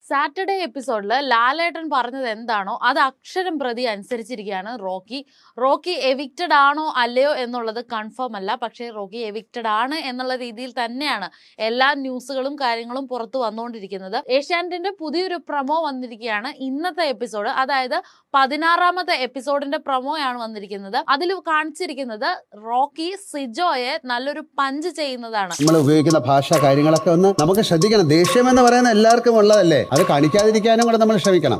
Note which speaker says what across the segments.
Speaker 1: Saturday എപ്പിസോഡിൽ ലാലേട്ടൻ പറഞ്ഞത് എന്താണോ അത് അക്ഷരം പ്രതി അനുസരിച്ചിരിക്കുകയാണ് റോക്കി എവിക്റ്റഡ് ആണോ അല്ലയോ എന്നുള്ളത് കൺഫേം അല്ല. പക്ഷേ റോക്കി എവിക്റ്റഡ് ആണ് എന്നുള്ള രീതിയിൽ തന്നെയാണ് എല്ലാ ന്യൂസുകളും കാര്യങ്ങളും പുറത്തു വന്നുകൊണ്ടിരിക്കുന്നത്. ഏഷ്യാനെറ്റിന്റെ പുതിയൊരു പ്രൊമോ വന്നിരിക്കുകയാണ് ഇന്നത്തെ എപ്പിസോഡ്, അതായത് 16ാമത്തെ എപ്പിസോഡിന്റെ പ്രൊമോയാണ് വന്നിരിക്കുന്നത്. അതിൽ കാണിച്ചിരിക്കുന്നത് റോക്കി സിജോയെ നല്ലൊരു പഞ്ച് ചെയ്യുന്നതാണ്.
Speaker 2: നമ്മൾ ഉപയോഗിക്കുന്ന ഭാഷ കാര്യങ്ങളൊക്കെ ഒന്ന് നമുക്ക് ശ്രദ്ധിക്കണം. ദേഷ്യം എന്ന് പറയുന്ന എല്ലാവർക്കും ഉള്ളതല്ലേ, അത് കാണിക്കാതിരിക്കാനും കൂടെ നമ്മൾ ശ്രമിക്കണം.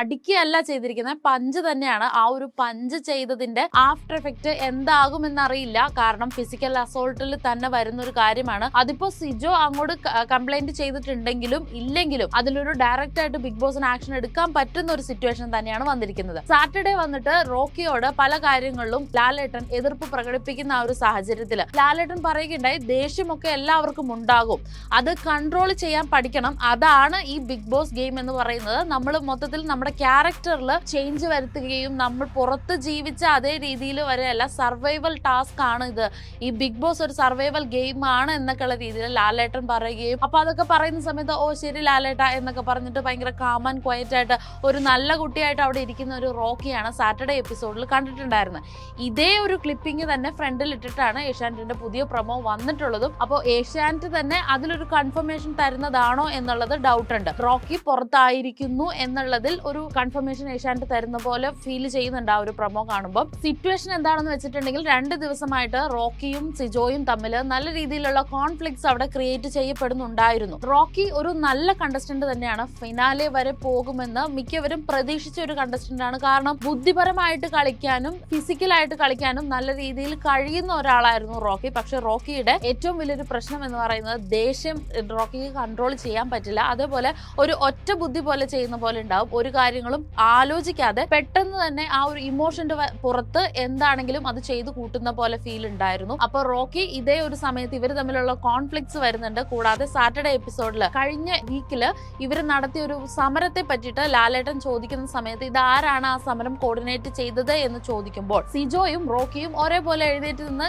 Speaker 1: അടിക്കുകയല്ല ചെയ്തിരിക്കുന്നത്, പഞ്ച് തന്നെയാണ്. ആ ഒരു പഞ്ച് ചെയ്തതിന്റെ ആഫ്റ്റർ എഫക്റ്റ് എന്താകുമെന്നറിയില്ല. കാരണം ഫിസിക്കൽ അസോൾട്ടിൽ തന്നെ വരുന്ന ഒരു കാര്യമാണ്. അതിപ്പോ സിജോ അങ്ങോട്ട് കംപ്ലൈന്റ് ചെയ്തിട്ടുണ്ടെങ്കിലും ഇല്ലെങ്കിലും അതിലൊരു ഡയറക്റ്റ് ആയിട്ട് ബിഗ് ബോസിന് ആക്ഷൻ എടുക്കാൻ പറ്റുന്ന ഒരു സിറ്റുവേഷൻ തന്നെയാണ് വന്നിരിക്കുന്നത്. സാറ്റർഡേ വന്നിട്ട് റോക്കിയോട് പല കാര്യങ്ങളിലും ലാലേട്ടൻ എതിർപ്പ് പ്രകടിപ്പിക്കുന്ന ആ ഒരു സാഹചര്യത്തിൽ ലാലേട്ടൻ പറയുകയുണ്ടായി, ദേഷ്യമൊക്കെ എല്ലാവർക്കും ഉണ്ടാകും, അത് കൺട്രോൾ ചെയ്യാൻ പഠിക്കണം. അതാണ് ഈ ബിഗ് ബോസ് ഗെയിം എന്ന് പറയുന്നത്. നമ്മൾ മൊത്തത്തിൽ നമ്മുടെ ക്യാരക്ടറിൽ ചേഞ്ച് വരുത്തുകയും നമ്മൾ പുറത്ത് ജീവിച്ച അതേ രീതിയിൽ വരെയല്ല, സർവൈവൽ ടാസ്ക് ആണ് ഇത്. ഈ ബിഗ് ബോസ് ഒരു സർവൈവൽ ഗെയിം ആണ് എന്നൊക്കെയുള്ള രീതിയിൽ ലാലേട്ടൻ പറയുകയും, അപ്പൊ അതൊക്കെ പറയുന്ന സമയത്ത് ഓ ശരി ലാലേട്ട എന്നൊക്കെ പറഞ്ഞിട്ട് ഭയങ്കര കാം ആൻഡ് ക്വയറ്റ് ആയിട്ട് ഒരു നല്ല കുട്ടിയായിട്ട് അവിടെ ഇരിക്കുന്ന ഒരു റോക്കിയാണ് സാറ്റർഡേ എപ്പിസോഡിൽ കണ്ടിട്ടുണ്ടായിരുന്നത്. ഇതേ ഒരു ക്ലിപ്പിംഗ് തന്നെ ഫ്രണ്ടിൽ ഇട്ടിട്ടാണ് ഏഷ്യാനെറ്റിന്റെ പുതിയ പ്രൊമോ വന്നിട്ടുള്ളതും. അപ്പോൾ ഏഷ്യാനെറ്റ് തന്നെ അതിലൊരു കൺഫർമേഷൻ തരുന്നതാണോ എന്നുള്ളത് ഡൗട്ട് ഉണ്ട്. റോക്കി പുറത്തായിരിക്കുന്നു എന്നുള്ളതിൽ ഒരു കൺഫർമേഷൻ ഏഷ്യാനെറ്റ് തരുന്ന പോലെ ഫീൽ ചെയ്യുന്നുണ്ട് ആ ഒരു പ്രൊമോ കാണുമ്പോൾ. സിറ്റുവേഷൻ എന്താണെന്ന് വെച്ചിട്ടുണ്ടെങ്കിൽ 2 ദിവസമായിട്ട് റോക്കിയും സിജോയും തമ്മിൽ നല്ല രീതിയിലുള്ള കോൺഫ്ലിക്ട്സ് അവിടെ ക്രിയേറ്റ് ചെയ്യപ്പെടുന്നുണ്ടായിരുന്നു. റോക്കി ഒരു നല്ല കണ്ടസ്റ്റന്റ് തന്നെയാണ്, ഫിനാലെ വരെ പോകുമെന്ന് മിക്കവരും പ്രതീക്ഷിച്ച ഒരു കണ്ടസ്റ്റന്റ് ആണ്. കാരണം ബുദ്ധിപരമായിട്ട് കളിക്കാനും ഫിസിക്കലായിട്ട് കളിക്കാനും നല്ല രീതിയിൽ കഴിയുന്ന ഒരാളായിരുന്നു റോക്കി. പക്ഷെ റോക്കിയുടെ ഏറ്റവും വലിയൊരു പ്രശ്നം എന്ന് പറയുന്നത് ദേഷ്യം റോക്കിക്ക് കൺട്രോൾ ചെയ്യാൻ പറ്റില്ല. അതേപോലെ ഒരു ഒറ്റ ബുദ്ധി പോലെ ചെയ്യുന്ന പോലെ ഉണ്ടാവും. ഒരു കാര്യങ്ങളും ആലോചിക്കാതെ പെട്ടെന്ന് തന്നെ ആ ഒരു ഇമോഷന്റെ പുറത്ത് എന്താണെങ്കിലും അത് ചെയ്തു കൂട്ടുന്ന പോലെ ഫീൽ ഉണ്ടായിരുന്നു. അപ്പൊ റോക്കി ഇതേ ഒരു സമയത്ത് ഇവർ തമ്മിലുള്ള കോൺഫ്ലിക്ട്സ് വരുന്നുണ്ട്. കൂടാതെ സാറ്റർഡേ എപ്പിസോഡിൽ കഴിഞ്ഞ വീക്കില് ഇവർ നടത്തിയ ഒരു സമരത്തെ പറ്റിയിട്ട് ലാലേട്ടൻ ചോദിക്കുന്ന സമയത്ത് ഇതാരാണ് ആ സമരം കോർഡിനേറ്റ് ചെയ്തത് എന്ന് ചോദിക്കുമ്പോൾ സിജോയും റോക്കിയും ഒരേപോലെ എഴുന്നേറ്റ് നിന്ന്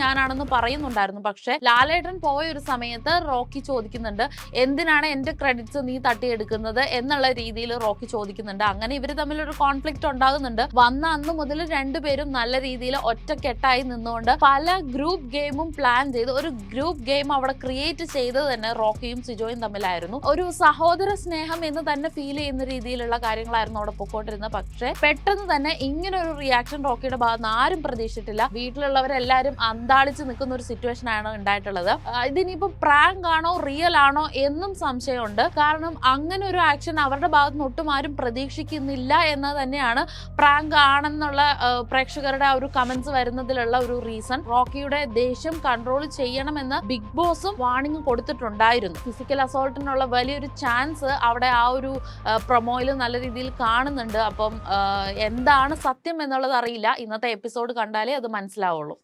Speaker 1: ഞാനാണെന്ന് പറയുന്നുണ്ടായിരുന്നു. പക്ഷെ ലാലേട്ടൻ പോയ ഒരു സമയത്ത് റോക്കി ചോദിക്കുന്നുണ്ട്, എന്തിനാണ് എന്റെ ക്രെഡിറ്റ്സ് നീ തട്ടിയെടുക്കുന്നത് എന്നുള്ള രീതിയിൽ റോക്കി ചോദിക്കുന്നുണ്ട്. അങ്ങനെ ഇവർ തമ്മിലൊരു കോൺഫ്ലിക്റ്റ് ഉണ്ടാകുന്നുണ്ട്. വന്ന അന്ന് മുതൽ രണ്ടുപേരും നല്ല രീതിയിൽ ഒറ്റക്കെട്ടായി നിന്നുകൊണ്ട് പല ഗ്രൂപ്പ് ഗെയിമും പ്ലാൻ ചെയ്ത് ഒരു ഗ്രൂപ്പ് ഗെയിം അവിടെ ക്രിയേറ്റ് ചെയ്തത് തന്നെ റോക്കിയും സിജോയും തമ്മിലായിരുന്നു. ഒരു സഹോദര സ്നേഹം എന്ന് തന്നെ ഫീൽ ചെയ്യുന്ന രീതിയിലുള്ള കാര്യങ്ങളായിരുന്നു അവിടെ പൊക്കോണ്ടിരുന്നത്. പക്ഷെ പെട്ടെന്ന് തന്നെ ഇങ്ങനെ ഒരു റിയാക്ഷൻ റോക്കിയുടെ ഭാഗത്ത് നിന്ന് ആരും പ്രതീക്ഷിച്ചിട്ടില്ല. വീട്ടിലുള്ളവരെല്ലാരും അന്താളിച്ച് നിൽക്കുന്ന ഒരു സിറ്റുവേഷൻ ആണ് ഉണ്ടായിട്ടുള്ളത്. ഇതിനിപ്പോ പ്രാങ്ക് ആണോ റിയൽ ആണോ എന്നും സംശയമുണ്ട്. കാരണം അങ്ങനെ ഒരു ആക്ഷൻ അവരുടെ ഭാഗത്ത് ഒട്ടും ആരും പ്രതീക്ഷിക്കുന്നില്ല എന്ന് തന്നെയാണ് പ്രാങ്ക് ആണെന്നുള്ള പ്രേക്ഷകരുടെ ആ ഒരു കമന്റ്സ് വരുന്നതിലുള്ള ഒരു റീസൺ. റോക്കിയുടെ ദേഷ്യം കൺട്രോൾ ചെയ്യണമെന്ന് ബിഗ് ബോസും വാർണിംഗ് കൊടുത്തിട്ടുണ്ടായിരുന്നു. ഫിസിക്കൽ അസോൾട്ടിനുള്ള വലിയൊരു ചാൻസ് അവിടെ ആ ഒരു പ്രൊമോയിൽ നല്ല രീതിയിൽ കാണുന്നുണ്ട്. അപ്പം എന്താണ് സത്യം എന്നുള്ളത് അറിയില്ല. ഇന്നത്തെ എപ്പിസോഡ് കണ്ടാലേ അത് മനസ്സിലാവുള്ളൂ.